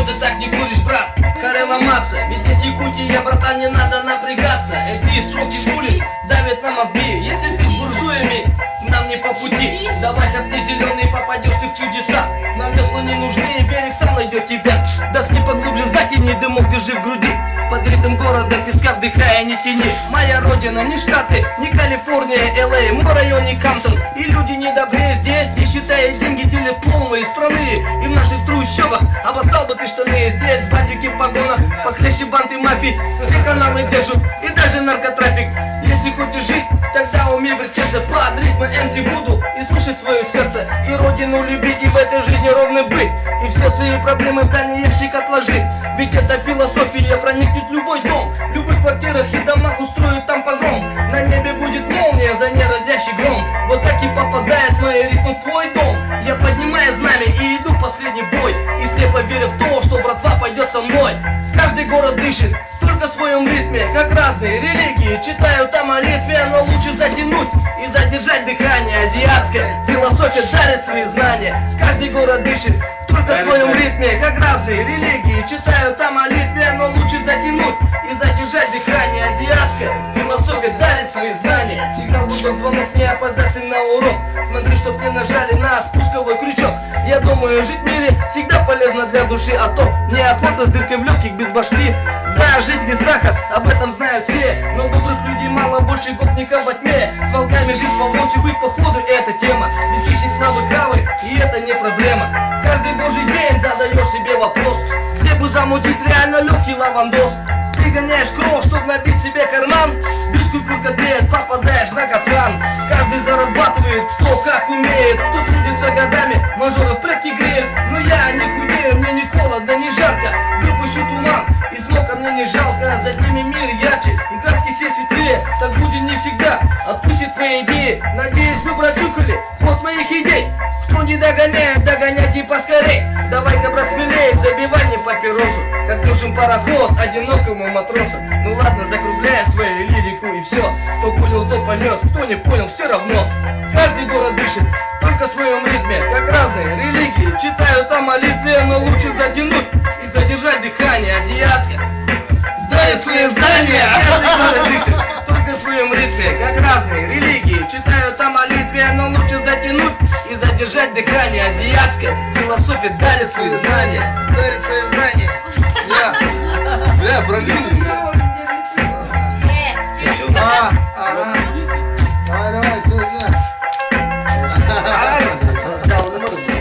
ты так не куришь, брат? Харе ломаться, ведь здесь Якутия, братан, не надо напрягаться. Эти строки улиц давят на мозги. Если ты с буржуями, нам не по пути. Давай хапни зеленый, попадешь ты в чудеса. Нам весла не нужны, берег сам найдет тебя. Вдохни поглубже, затяни дымок, держи в груди. Под ритм города, песка вдыхая, не тяни. Моя родина, не Штаты, не Калифорния, Л.А., мой район, не Камптон. И люди не добрее здесь, не считая деньги, делят полные страны. И в наших трущобах обоссал бы ты штаны. Здесь бандики в погонах, похлеще банды мафии. Все каналы держат, и даже наркотрафик. Если хочешь жить, тогда умей вертеться. Под ритмы МС буду и слушать свое сердце. И родину любить, и в этой жизни ровно быть. И все свои проблемы в дальний ящик отложить. Ведь это философия проникнет в любой дом. В любых квартирах и домах устроят там погром. На небе будет молния, за ней разящий гром. Вот так и попадает мой ритм в твой дом. Я поднимаю знамя и иду в последний бой. И слепо верю в то, что братва пойдет со мной. Каждый город дышит только в своем ритме, как разные религии. Читаю там молитве, но лучше затянуть и задержать дыхание. Азиатская философия дарит свои знания. Каждый город дышит только в своем ритме, как разные религии. Читаю там молитве, но лучше затянуть и задержать дыхание. Азиатская философия дарит свои знания. Сигнал гудок, звонок, не опоздайся на урок. Смотри, чтоб не нажали на спусковой крючок. Я думаю, жить в мире всегда полезно для души. А то неохота с дыркой в легких без башки. Да, жизнь не сахар, об этом знают все. Но добрых людей мало, больше гопников во тьме. С волками жить по волчьи, быть походу это тема. Ведь ищет слабый хавы, и это не проблема. Каждый божий день задаешь себе вопрос, где бы замутить реально легкий лавандос. Ты гоняешь кровь, чтоб набить себе карман. Без купюр котлет попадаешь на капкан. Каждый зарабатывает, кто как умеет. Кто трудится годами, мажоров предки греет. Но я не худею, мне не холодно, не жарко. Выпущу туман, и смока мне не жалко. За ними мир ярче, и краски все светлее. Так будет не всегда, отпустит мои идеи. Надеюсь, вы прочухали ход моих идей. Кто не догоняет, догоняйте поскорей. Давай-ка, брат, смелее, забивай мне папиросу. Как нужен пароход одинокому матросу. Ну ладно, закругляй свою лирику и все. Кто понял, тот поймет, кто не понял, все равно. Каждый город дышит только в своем ритме, как разные религии. Читаю там молитвы, но лучше затянуть и задержать дыхание. Азиатское дарит свои знания. Каждый город дышит только в своем ритме, как разные религии. Читаю там молитвы, но лучше затянуть и задержать дыхание. Азиатская философия дарит свои знания. Дарит свои знания. Бля, пролил. Сюда.